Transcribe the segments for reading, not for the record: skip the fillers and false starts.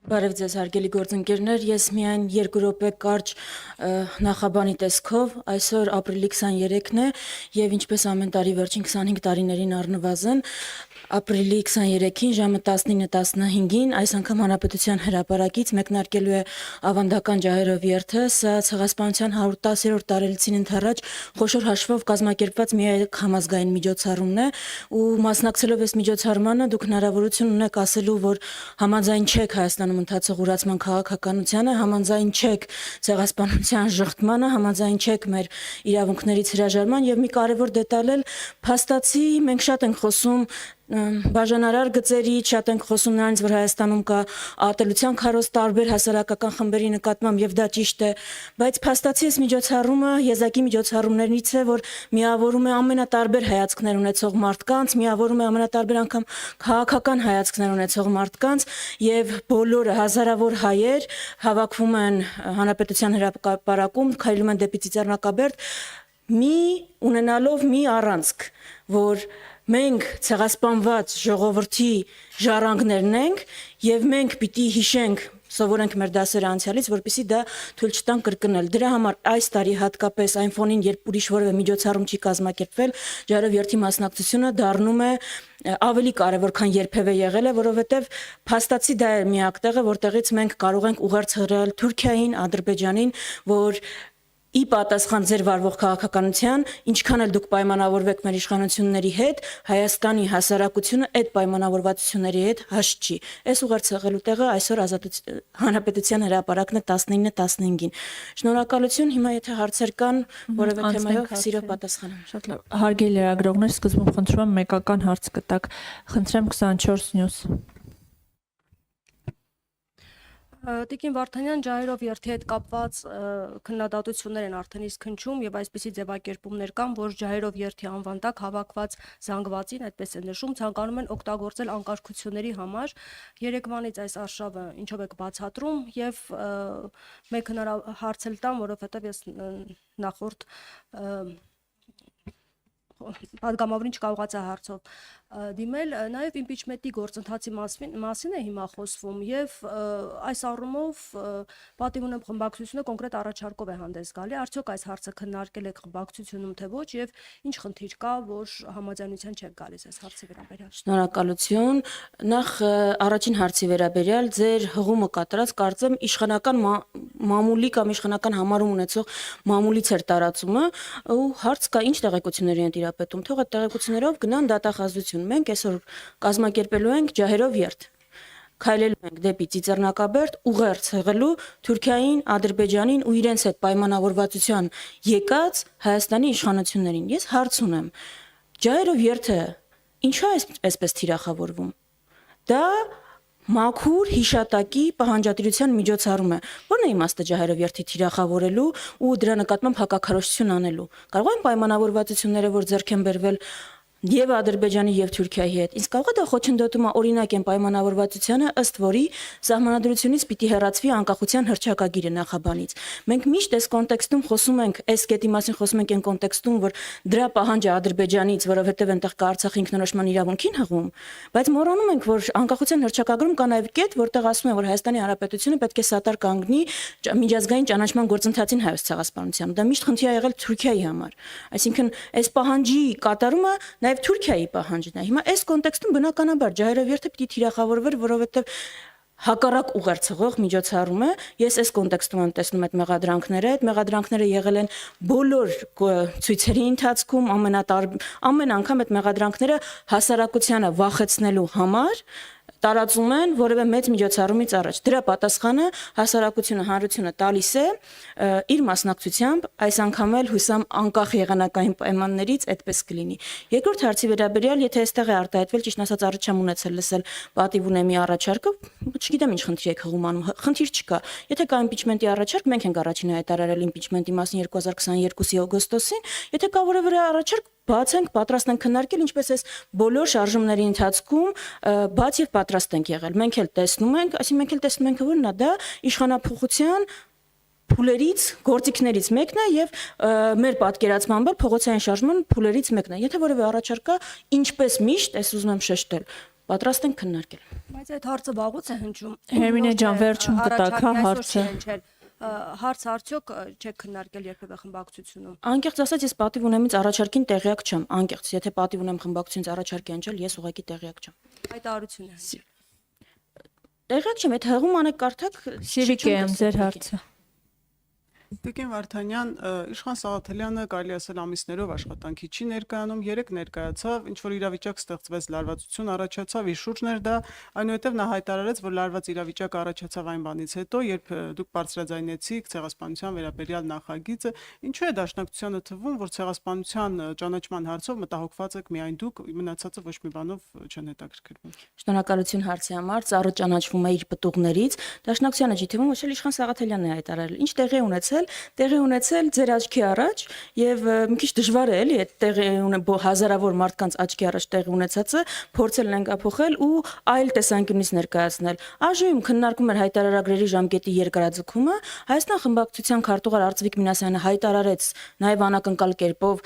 Բարև ձեզ հարգելի գործընկերներ, ես միայն 2 րոպե կարճ նախաբանի տեսքով այսօր ապրիլի 23-ն է եւ ինչպես ամեն տարի վերջին 25 տարիներին առնվազն ապրիլի 23-ին ժամը 19:15-ին այս անգամ Հանրապետության հրապարակից մեկնարկելու է ավանդական ջահերով երթը, սա Ցեղասպանության 110-րդ տարելիցին ընթരാճ խոշոր հաշվով կազմակերպված միակ համազգային միջոցառումն է ու մասնակցելով այս միջոցառմանը դուք հնարավորություն ունեք ասելու, որ համաձայն չեք Հայաստանում ընթացող ուրացման քաղաքականությանը, համաձայն չեք ցեղասպանության ժխտմանը, համաձայն չեք մեր իրավունքներից հրաժարման եւ մի կարեւոր դետալ էլ փաստացի մենք շատ ենք խոսում բաժանարար գծերից, շատ ենք խոսում նրանից, որ Հայաստանում կա ատելության քարոզ տարբեր հասարակական խմբերի նկատմամբ եւ դա ճիշտ է, բայց փաստացի այս միջոցառումը եզակի միջոցառումներից է, որ միավորում է ամենատարբեր հայացքներ ունեցող մարդկանց, միավորում է ամենատարբեր անգամ քաղաքական հայացքներ ունեցող մարդկանց եւ բոլորը հազարավոր հայեր հավաքվում են Հանրապետության հրապարակում, քայլում են դեպի Ծիծեռնակաբերդ, ունենալով մի առանցք, որ մենք ցեղասպանված ժողովրդի ժառանգներն ենք եւ մենք պիտի հիշենք սովորենք մեր դասերը անցյալից, որպեսզի դա թույլ չտան կրկնել։ Դրա համար այս տարի հատկապես այն ֆոնին, երբ ուրիշ որևէ միջոցառում չի կազմակերպվել, ջահերով երթի մասնակցությունը դառնում է ավելի կարևոր, քան երբևէ եղել է, որովհետև փաստացի դա է միակ տեղը, որտեղից մենք կարող ենք ուղերձ հղել Թուրքիային, Ադրբեջանին, որ ի պատասխան ձեր վարվող քաղաքականության, ինչքան էլ դուք պայմանավորվեք մեր իշխանությունների հետ, Հայաստանի հասարակությունը այդ պայմանավորվածությունների հետ հաշտ չի։ Այս ուղերձ հղելու տեղը այսօր Հանրապետության հրապարակն է 19:15-ին։ Շնորհակալություն, հիմա եթե հարցեր կան, որևէ թեմայով սիրով պատասխանեմ։ Շատ լավ։ Հարգելի լրագրողներ, սկզբում խնդրում եմ մեկական հարց կտակ։ Խնդրեմ 24 News։ Տիկին Վարդանյան, ջահերով երթի հետ կապված քննադատություններ են արդեն իսկ հնչում եւ այսպիսի ձևակերպումներ կան, որ ջահերով երթի անվան տակ հավաքված զանգվածին, այդպես է նշում, ցանկանում են օգտագործել անկարգությունների համար։ Երեկվանից այս արշավը ինչով եք բացատրում եւ մեկ հարց էլ տամ, որովհետեւ ես նախորդ պատգամավորին չկարողացա հարցով դիմել, նաև իմպիչմենտի գործընթացի մասին է հիմա խոսվում եւ այս առումով պատիվ ունեմ խմբակցությունը կոնկրետ առաջարկով է հանդես գալի, արդյոք այս հարցը քննարկել եք խմբակցությունում թե ոչ եւ ինչ խնդիր կա, որ համաձայնության չեք գալիս այս հարցի վերաբերյալ։ Շնորհակալություն։ Նախ առաջին հարցի վերաբերյալ ձեր հղումը կատարած կարծեմ իշխանական մամուլի կամ իշխանական համարում ունեցող մամուլից էր տարածումը ու հարց կա ինչ տեղեկությունների են տիրապետում, թող այդ տեղեկություններով գնան դատախազություն։ Մենք այսօր կազմակերպելու ենք ջահերով երթ։ Քայլելու ենք դեպի Ծիծեռնակաբերդ ուղերձ հղելու Թուրքիային, Ադրբեջանին ու իրենց հետ պայմանավորվածության եկած Հայաստանի իշխանություններին։ Ես հարց ունեմ. ջահերով երթը ինչու է այսպես թիրախավորվում։ Դա մաքուր հիշատակի պահանջատիրության միջոցառում է։ Ո՞րն է իմաստը ջահերով երթի թիրախավորելու ու դրա նկատմամբ հակակարողություն անելու։ Կարող են պայմանավորվածությունները, որ ձեռք են բերվել եւ Ադրբեջանի եւ Թուրքիայի հետ, իսկ կարող է դա խոչընդոտում է օրինակ են պայմանավորվածությանը, ըստ որի սահմանադրությունից պիտի հեռացվի անկախության հռչակագիրը նախաբանից։ Մենք միշտ այս կոնտեքստում խոսում ենք, այս կետի մասին խոսում ենք այն կոնտեքստում, որ դրա պահանջը Ադրբեջանից, որովհետեւ այնտեղ կա Արցախի ինքնորոշման իրավունքին հղում, բայց մոռանում ենք, որ անկախության հռչակագրում կա նաեւ կետ, որտեղ ասում է, որ Հայաստանի Հանրապետությունը պետք է սատար կանգնի միջազգային ճանաչման գործընթացին հայոց ցեղասպանության։ Դա միշտ խնդիր է եղել Թուրքիայի համար։ Այսինքն այս պահանջի կատարումը Նաև Թուրքիայի պահանջն է։ Հիմա այս կոնտեքստում բնականաբար ջահերով երթը պիտի թիրախավորվեր, որովհետև հակառակ ուղերձ հղող միջոցառում է։ Ես այս կոնտեքստում եմ տեսնում այդ մեղադրանքները։ Այդ մեղադրանքները եղել են բոլոր ցույցերի ընթացքում, ամեն անգամ այդ մեղադրանքները հասարակությանը վախեցնելու համար տարածում են որևէ մեծ միջոցառումից առաջ։ Դրա պատասխանը հասարակությունը, հանրությունը տալիս է իր մասնակցությամբ, այս անգամ էլ հուսամ անկախ եղանակային պայմաններից այդպես կլինի։ Երկրորդ հարցի վերաբերյալ, եթե այստեղ է արտահայտվել, ճիշտ ասած առաջ չեմ ունեցել լսել պատիվ ունեմի առաջարկը, չգիտեմ ինչ խնդիր եք հղում անում, խնդիր չկա։ Եթե կա իմպիչմենտի առաջարկ, մենք ենք առաջինը հայտարարել իմպիչմենտի մասին 2022-ի օգոստոսին, եթե կա որևէ առաջարկ, բաց ենք, պատրաստ ենք քննարկել, ինչպես այս բոլոր շարժումների ընթացքում բաց եւ պատրաստ ենք եղել։ Մենք էլ տեսնում ենք, այսինքն մենք էլ տեսնում ենք, որ նա դա իշխանափոխության փուլերից, գործիքներից մեկն է եւ մեր պատկերացմամբ փողոցային շարժման փուլերից մեկն է։ Եթե որևէ առաջարկ կա, ինչպես միշտ, այս ուզում եմ շեշտել, պատրաստ ենք քննարկել։ Բայց այդ հարցը վաղուց է հնչում։ Հերմինե ջան, վերջում կտակ, հա, հարցը։ Հարց արդյոք չեք քննարկել երբևէ խմբակցությունում։ Անկեղծ ասած, ես պատիվ ունեմից առաջարկին տեղյակ չեմ, անկեղծ, եթե պատիվ ունեմ խմբակցությունից առաջարկ է անջել, ես ուղղակի տեղյակ չեմ։ Հայտարարություն է։ Տեղյակ չեմ, այդ հղում անեք կարդակ, Սիրիկ եմ ձեր հարցը։ Տիկին Վարդանյան, Իշխան Սաղաթելյանը կարելի ասել ամիսներով աշխատանքի չի ներկայանում, երեք ներկայացավ, ինչ որ իրավիճակ ստեղծվեց, լարվածություն առաջացավ, իր շուրջն էր դա, այնուհետև նա հայտարարեց, որ լարված իրավիճակ առաջացավ այն բանից հետո, երբ դուք բարձրաձայնեցիք ցեղասպանության վերաբերյալ նախագիծը, ինչու է դաշնակցությանը թվում, որ ցեղասպանության ճանաչման հարցով մտահոգված եք միայն դուք, մնացածը ոչ մի բանով չեն հետաքրքրվում։ Շնորհակալություն հարցի համար, ծառը ճանաչվում է իր պտուղներից, դաշնակցությանը չի թվում, ոչ էլ Իշխան Սաղաթելյանն է հայտարարել։ Ինչ տեղի ունեցել ձեր աչքի առաջ եւ մի քիչ դժվար է էլի այդ տեղի հազարավոր մարդկանց աչքի առաջ տեղի ունեցածը փորձել նենգափոխել ու այլ տեսանկյունից ներկայացնել։ Այժմ քննարկում էր հայտարարագրերի ժամկետի երկարաձգումը, Հայաստան խմբակցության քարտուղար Արծվիկ Մինասյանը հայտարարեց նաեւ անակնկալ կերպով,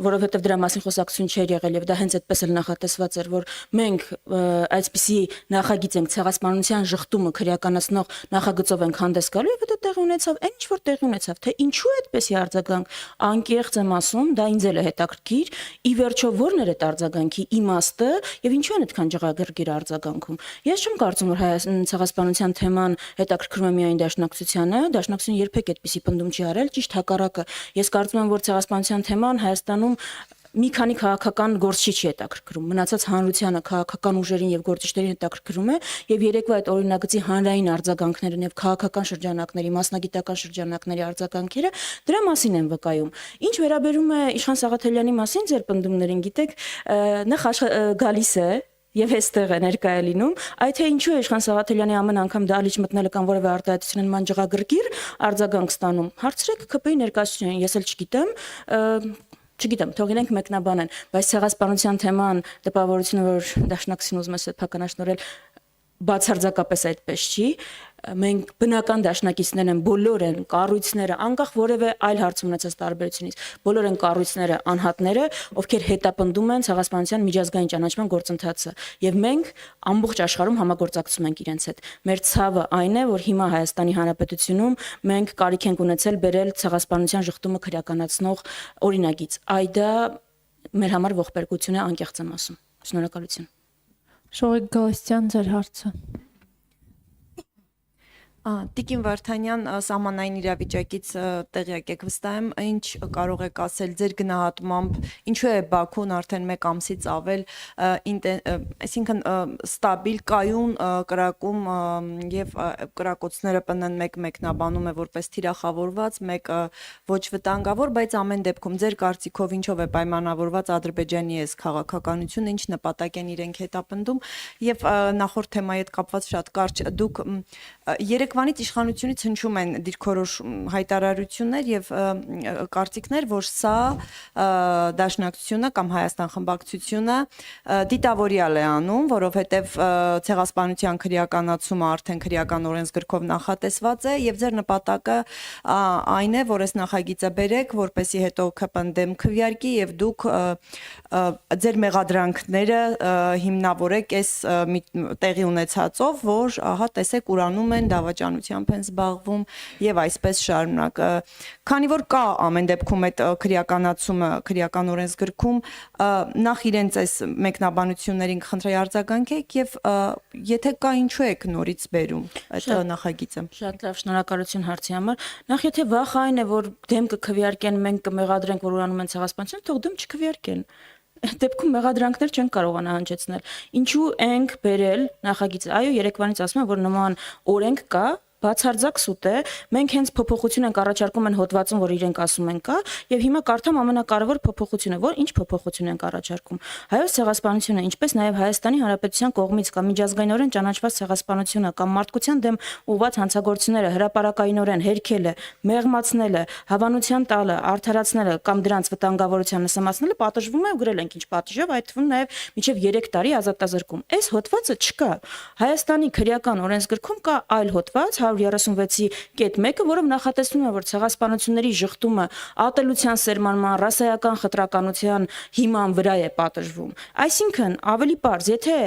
որովհետեւ դրա մասին խոսակցություն չէր եղել եւ դա հենց այդպես էլ նախատեսված էր, որ մենք այսպիսի նախագիծ ենք ցեղասպանության շղթումը քրեականացնող նախագծով ենք հանդես գալու եւ դա տեղի ունեցավ, ինչ որ տեղի ունեցավ, թե ինչու է այդպեսի արձագանք, անկեղծ եմ ասում, դա ինձ էլ է հետաքրքիր, ի վերջո ո՞րն էր այդ արձագանքի իմաստը եւ ինչու են այդքան ջղագրգիռ արձագանքում։ Ես չեմ կարծում, որ Հայաստանի ցեղասպանության թեման հետաքրքրում է միայն դաշնակցությանը, դաշնակցությունը երբեք այդպիսի պնդում չի արել, ճիշտ հակառակը։ Ես կարծում եմ, որ ցեղասպանության թեման Հայաստանում մի քանի քաղաքական գործիչ չի հետաքրքրում, մնացած հանրությանը քաղաքական ուժերին եւ գործիչներին հետաքրքրում է եւ երեկվա այդ օրինագծի հանրային արձագանքներն եւ քաղաքական շրջանակների, մասնագիտական շրջանակների արձագանքերը դրա մասին են վկայում։ Ինչ վերաբերում է Իշխան Սաղաթելյանի մասին ձեր պնդումներին, գիտեք, նախ գալիս է եւ այստեղ է ներկայ է լինում, այդ թե ինչու է Իշխան Սաղաթելյանի ամեն անգամ դալիճ մտնելը կամ որևէ արտահայտություն նման ջղագրգիռ արձագանք ստանում։ Հարցրեք ԿՊ-ի ներկայացուցիչին, ես էլ չգիտեմ, թող իրենք մեկնաբանեն, բայց ցեղասպանության թեման տպավորությունը, որ դաշնակցությունը ուզում է սեփականաշնորհել, բացարձակապես այդպես չի։ Մենք բնական դաշնակիցներ են, բոլոր են կառույցները, անկախ որևէ այլ հարց ունեցած տարբերությունից, բոլոր են կառույցները, անհատները, ովքեր հետապնդում են ցեղասպանության միջազգային ճանաչման գործընթացը, եւ մենք ամբողջ աշխարհում համագործակցում ենք իրենց հետ։ Մեր ցավը այն է, որ հիմա Հայաստանի Հանրապետությունում մենք կարիք ենք ունեցել բերել ցեղասպանության շղթումը քրեականացնող օրինագիծ։ Այ դա մեր համար ողբերգություն է, անկեղծ եմ ասում։ Շնորհակալություն։ Շողիկ Գալստյան, ձեր հարցը։ Տիկին Վարդանյան, սահմանային իրավիճակից տեղյակ եք վստահ եմ, ինչ կարող եք ասել ձեր գնահատմամբ, ինչու է Բաքուն արդեն 1 ամսից ավել, այսինքն ստաբիլ կայուն կրակում եւ կրակոցները ՊՆ1 մեկնաբանում է որպես թիրախավորված, մեկը ոչ վտանգավոր, բայց ամեն դեպքում ձեր կարծիքով ինչով է պայմանավորված Ադրբեջանի այս քաղաքականությունը, ինչ նպատակ են իրենք հետապնդում եւ նախորդ թեմայի հետ կապված շատ կարճ դուք Երեկվանից իշխանությունից հնչում են դիրքորոշ հայտարարություններ եւ կարծիքներ, որ սա դաշնակցությունը կամ Հայաստան խմբակցությունը դիտավորյալ է անում, որովհետեւ ցեղասպանության քրեականացումը արդեն քրեական օրենսգրքով նախատեսված է եւ ձեր նպատակը այն է, որ այս նախագիծը բերեք, որպեսի հետո ԿՊ-ն դեմ քվեարկի եւ դուք ձեր մեղադրանքները հիմնավորեք այս տեղի ունեցածով, որ ահա տեսեք ուրանում են դավաճանությամբ են զբաղվում եւ այսպես շարունակ։ Քանի որ կա ամեն դեպքում այդ քրեականացումը քրեական օրենսգրքում, նախ իրենց այս մեկնաբանություններին խնդրեի արձագանքեք եւ եթե կա ինչու եք նորից բերում այդ նախագիծը։ Շատ լավ, շնորհակալություն հարցի համար։ Նախ եթե վախ այն է, որ դեմ կքվեարկեն, մենք կմեղադրենք, որ ուրանում են ցեղասպանություն, թող դեմ չքվեարկեն։ Դեպքում մեղադրանքներ չեն կարողանա հնչեցնել։ Ինչու ենք բերել նախագիծը։ Այո, երեկվանից ասում եմ, որ նման օրենք կա, բացարձակ սուտ է, մենք հենց փոփոխություն ենք առաջարկում են հոդվածում, որ իրենք ասում են կա, եւ հիմա կարդամ ամենակարևոր փոփոխությունը, որ ինչ փոփոխություն ենք առաջարկում։ Հայոց ցեղասպանությունը, ինչպես նաեւ Հայաստանի Հանրապետության կողմից կամ միջազգայինորեն ճանաչված ցեղասպանությունը կամ մարդկության դեմ ուղղված հանցագործությունները հրապարակայինորեն հերքելը, մեղմացնելը, հավանության տալը, արդարացնելը կամ դրանց վտանգավորության նսեմացնելը պատժվում է ու գրել ենք ինչ պատժով, այդ թվում նաեւ մինչեւ 3 տարի ազատազրկում։ Այս հոդվածը չկա։ Հայաստանի քրեական օրենսգրքում կա այլ հոդված 136-1, որով նախատեսվում է, որ ցեղասպանությունների ժխտումը ատելության սերմանման, ռասայական խտրականության հիման վրա է պատժվում։ Այսինքն, ավելի պարզ, եթե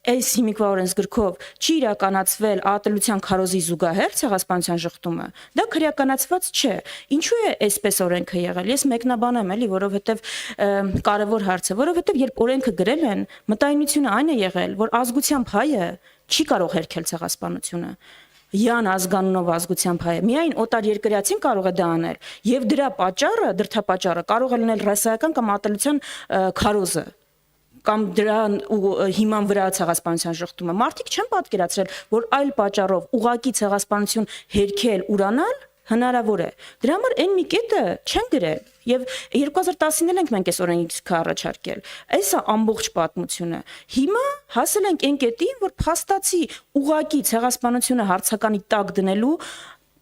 այս հիմիկվա օրենսգրքով չի իրականացվել ատելության քարոզի զուգահեռ ցեղասպանության ժխտումը, դա քրեականացված չէ։ Ինչու է այսպես օրենքը եղել։ Ես մեկնաբան եմ, էլի, որովհետև կարևոր հարց է, որովհետև երբ օրենքը գրել են, մտայնությունը այն է եղել, որ ազգությամբ հայը չի կարող հերքել ցեղասպանությունը։ Յան ազգանունով ազգությամբ հայը միայն օտար երկրացին կարող է դա անել, եւ դրա պատճառը, դրդապատճառը կարող է լինել ռասայական կամ ատելության քարոզը կամ դրան հիման վրա ցեղասպանության ժխտումը։ Մարդիկ չեն պատկերացրել, որ այլ պատճառով ուղակի ցեղասպանություն հերքել, ուրանալ հնարավոր է։ Դրա համար այն մի կետը չեն գրել եւ 2010-ին ենք մենք այս օրենքը առաջարկել։ Այսա ամբողջ պատմությունը։ Հիմա հասել ենք այն կետին, որ փաստացի ուղակի ցեղասպանությունը հարցականի տակ դնելու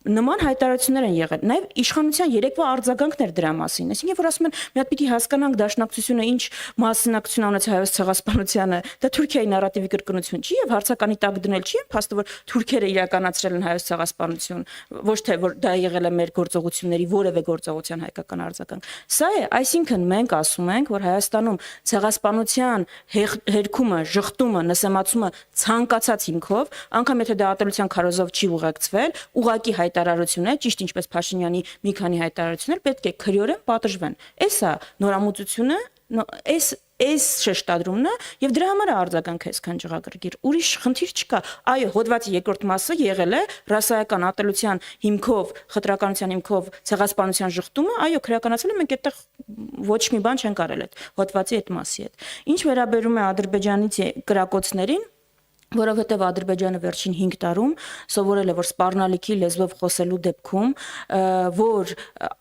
նման հայտարարություններ են եղել։ Նաև իշխանության երեկվա արձագանքներ դրա մասին։ Այսինքն, որ ասում են, մի հատ պիտի հասկանանք դաշնակցությունը ինչ մասնակցություն ունեցել հայոց ցեղասպանությանը, դա Թուրքիայի նարատիվի կրկնություն չի եւ հարցականի տակ դնել չի, փաստը որ թուրքերը իրականացրել են հայոց ցեղասպանություն, ոչ թե որ դա եղել է մեր գործողությունների որևէ գործողության հայկական արձագանք։ Սա է, այսինքն մենք ասում ենք, որ Հայաստանում ցեղասպանության հերքումը, ժխտումը, նսեմացումը ցանկացած հիմքով, անգամ եթե դա ատելության քարոզով չի ուղեկցվել, ուղակի հայտարարություն է, ճիշտ ինչպես Փաշինյանի մի քանի հայտարարություններ պետք է քրեորեն պատժվեն։ Էսա նորամուծությունը, այս շեշտադրումն է եւ դրա համար է արձագանքը այսքան ջղագրգիռ։ Ուրիշ խնդիր չկա։ Այո, հոդվածի երկրորդ մասը եղել է ռասայական ատելության հիմքով, խտրականության հիմքով ցեղասպանության ժխտումը, այո, քրեականացել է, մենք այդտեղ ոչ մի բան չենք արել այդ հոդվածի այդ մասի հետ։ Ինչ վերաբերում է Ադրբեջանից կրակոցներին, որովհետև Ադրբեջանը վերջին 5 տարում սովորել է, որ սպառնալիքի լեզվով խոսելու դեպքում, որ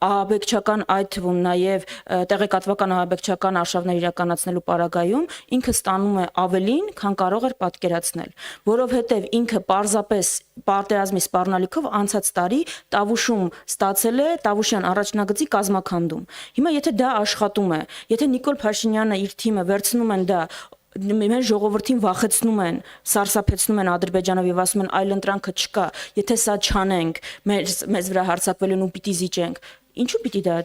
ահաբեկչական այդ թվում նաև տեղեկատվական ահաբեկչական արշավներ իրականացնելու պարագայում ինքը ստանում է ավելին, քան կարող էր պատկերացնել, որովհետև ինքը պարզապես պատերազմի սպառնալիքով անցած տարի Տավուշում ստացել է Տավուշյան առաջնագծի կազմաքանդում։ Հիմա եթե դա աշխատում է, եթե Նիկոլ Փաշինյանը իր թիմը վերցնում են դա մեր ժողովրդին վախեցնում են, սարսափեցնում են Ադրբեջանով եւ ասում են այլ ընտրանքը չկա, եթե սա չանենք, մեզ վրա հարձակվելուն ու պիտի զիջենք։ Ինչու պիտի դա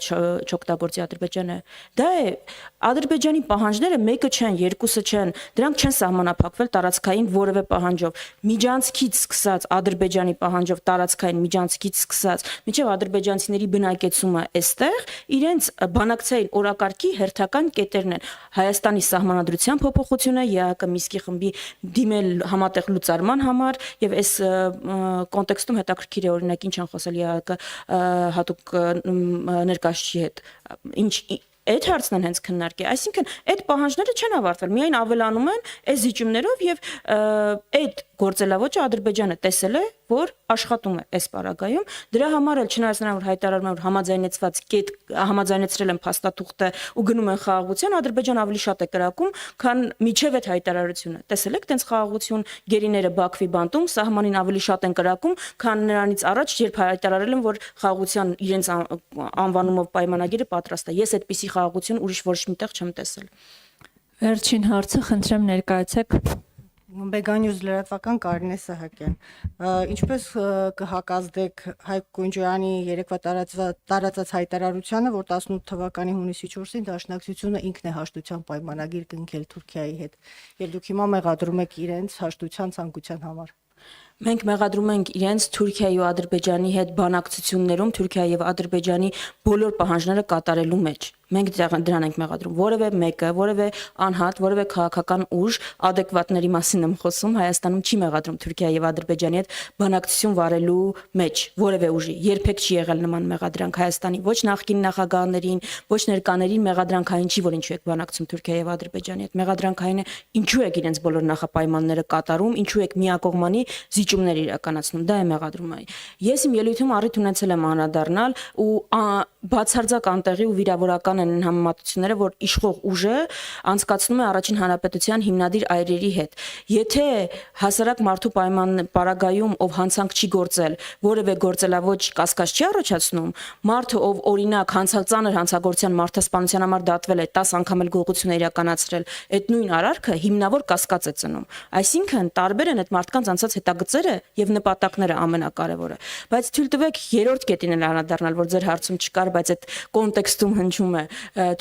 չօգտագործի Ադրբեջանը։ Դա է Ադրբեջանի պահանջները մեկը չեն, երկուսը չեն, դրանք չեն սահմանափակվել տարածքային որևէ պահանջով։ Միջանցքից սկսած Ադրբեջանի պահանջով տարածքային միջանցքից սկսած, մինչև ադրբեջանցիների բնակեցումը այստեղ իրենց բանակցային օրակարգի հերթական կետերն են։ Հայաստանի սահմանադրության փոփոխությունը, ԵԱՀԿ Միսկի խմբի դիմել համատեղ լուծարման համար եւ այս կոնտեքստում հետաքրքիր է օրինակ ինչ են խոսել ԵԱՀԿ հատուկ ներկայացուցիչի հետ, ինչ այդ հարցն են հենց քննարկել, այսինքն այդ պահանջները չեն ավարտվել, միայն ավելանում են այս զիջումներով եւ այդ գործելավոճը Ադրբեջանը տեսել է, որ աշխատում է այս պարագայում, դրա համար էլ չնայած նրան որ հայտարարում են որ համաձայնեցված կետ համաձայնեցրել են փաստաթուղթը ու գնում են խաղաղության, Ադրբեջանը ավելի շատ է կրակում, քան միջև այդ հայտարարությունը։ Տեսել եք տենց խաղաղություն գերիները Բաքվի բանտում սահմանին ավելի շատ են կրակում, քան նրանից առաջ երբ հայտարարել են որ խաղաղության իրենց անվանումով պայմանագիրը պատրաստ է։ Ես այդպիսի խաղաղություն ուրիշ ոչ միտեղ չեմ տեսել։ Վերջին հարցը խնդրեմ ներկայացեք։ Մեգանյուզ լրատվական Կարինե Սահակյան։ Ինչպես կհակազդեք Հայկ Կունջյանի երեկվա տարածած հայտարարությանը, որ 18 թվականի հունիսի 4-ին Դաշնակցությունը ինքն է հաշտության պայմանագիր կնքել Թուրքիայի հետ։ Եվ դուք հիմա մեղադրում եք իրենց հաշտության ցանկության համար։ Մենք մեղադրում ենք իրենց Թուրքիայի ու Ադրբեջանի հետ բանակցություններում Թուրքիայի եւ Ադրբեջանի բոլոր պահանջները կատարելու մեջ։ Մենք դրան ենք մեղադրում որևէ մեկը, որևէ անհատ, որևէ քաղաքական ուժ adekvatների մասին եմ խոսում, Հայաստանում չի մեղադրում Թուրքիայի եւ Ադրբեջանի հետ բանակցություն վարելու մեջ որևէ ուժի։ Երբեք չի եղել նման մեղադրանք Հայաստանի ոչ նախկին նախագահներին, ոչ ներկաներին մեղադրանքային չի, որ ինչու եք բանակցում Թուրքիայի եւ Ադրբեջանի հետ։ Մեղադրանքային է ինչու եք իրենց բոլոր նախապայմանները կատարում, ինչու եք միակողմանի զիջումներ իրականացնում, դա է մեղադրումը։ Ես իմ ելույթում առիթ ունեցել եմ անդրադառնալ ու բացարձակ անտեղի ու վիրավորական են համեմատությունները, որ իշխող ուժը անցկացնում է առաջին հանրապետության հիմնադիր այրերի հետ։ Եթե հասարակ մարդու պարագայում ով հանցանք չի գործել, որևէ գործելավոճ կասկած չի առաջացնում, մարդը ով օրինակ ծանր հանցագործության մարդասպանության համար դատվել է 10 անգամ էլ գողություն է իրականացրել, այդ նույն արարքը հիմնավոր կասկած է ծնում։ Այսինքն տարբեր են այդ մարդկանց անցած հետագծերը եւ նպատակները ամենակարևորը։ Բայց թույլ տվեք երրորդ կետին էլ անդրադառնալ, որ ձեր հարցում չկար, բայց այդ կոնտեքստում հնչում է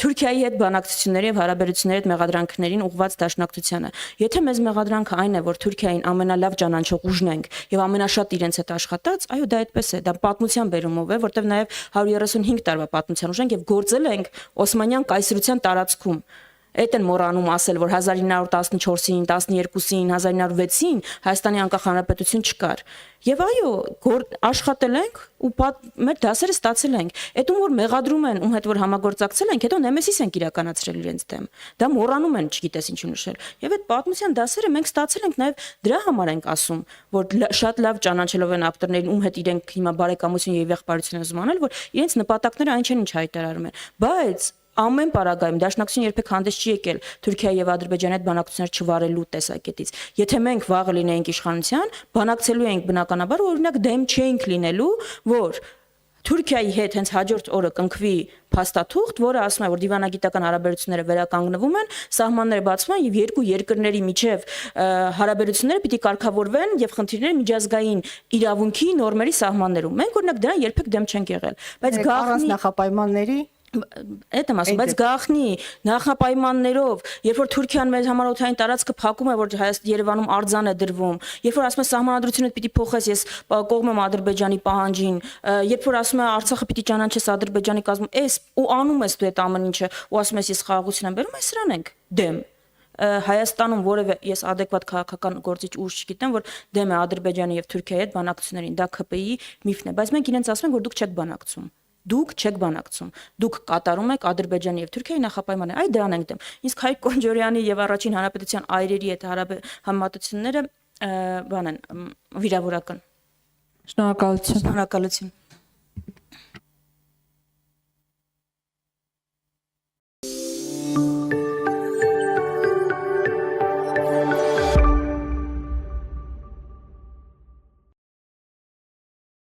Թուրքիայի հետ բանակցությունների եւ հարաբերությունների հետ մեղադրանքներին ուղղված դաշնակցությանը։ Եթե մեզ մեղադրանքը այն է, որ Թուրքիային ամենալավ ճանաչող ուժն ենք եւ ամենաշատ իրենց հետ աշխատած, այո, դա այդպես է, դա պատմության բերումով է, որտեղ նաեւ 135 տարվա պատմության ուժ ենք եւ գործել ենք Օսմանյան կայսրության տարածքում։ Այդ են մոռանում ասել, որ 1914-ին, 12-ին, 1906-ին Հայաստանի անկախ հանրապետություն չկար։ Եվ այո, աշխատել ենք ու մեր դասերը ստացել ենք։ Այդ որ մեղադրում են, ում հետ որ համագործակցել ենք, հետո նեմեսիս ենք իրականացրել իրենց դեմ։ Դա մոռանում են, չգիտես ինչ նշել։ Եվ այդ պատմության դասերը մենք ստացել ենք նաև դրա համար ենք ասում, որ շատ լավ ճանաչելով են ակտորներին, ում հետ իրենք հիմա բարեկամություն եւ եղբայրություն են զմանել, որ իրենց նպատակները այն չեն, ինչ հայտարարում են։ Բայց ամեն պարագայում դաշնակցություն երբեք հանդես չի եկել Թուրքիայի եւ Ադրբեջանի հետ բանակցություններ չվարելու տեսակետից։ Եթե մենք վաղը լինեինք իշխանության, բանակցելու էինք բնականաբար, օրինակ դեմ չէինք լինելու, որ Թուրքիայի հետ հենց հաջորդ օրը կնքվի փաստաթուղթ, որը ասում է, որ դիվանագիտական հարաբերությունները վերականգնվում են, սահմանները բացվում են եւ երկու երկրների միջև հարաբերությունները պիտի կարգավորվեն եւ խնդիրները միջազգային իրավունքի նորմերի սահմաններում։ Մենք օրինակ դրան երբեք դեմ չենք եղել, բայց առանց նախապայմանների Այդ եմ ասում, բայց գաղտնի նախապայմաններով, երբ որ Թուրքիան մեր համառոթային տարածքը փակում է, որ Երևանում արձան է դրվում, երբ որ ասում է սահմանադրությունը պիտի փոխես, ես կողմ եմ Ադրբեջանի պահանջին, երբ որ ասում է Արցախը պիտի ճանաչես Ադրբեջանի կազմում, էս ու անում ես դու այդ ամեն ինչը, ու ասում ես ես խաղաղություն եմ բերում, այս սրան ենք դեմ։ Հայաստանում որևէ ես adekvat քաղաքական գործիչ ուժ չգիտեմ, որ դեմ է Ադրբեջանի եւ Թուրքիայի հետ բանակցություններին, դա ՔՊԻ-ի միֆն է, բայց մենք իրենց ասում ենք, որ դուք չեք բանակցում։ Դուք չեք բանակցում։ Դուք կատարում եք Ադրբեջանի եւ Թուրքիայի նախապայմանները։ Այ դրան ենք դեմ։ Իսկ Հայկ Կոնջորյանի եւ առաջին հանրապետության այրերի հետ համեմատությունները բան են վիրավորական։ Շնորհակալություն։ Շնորհակալություն։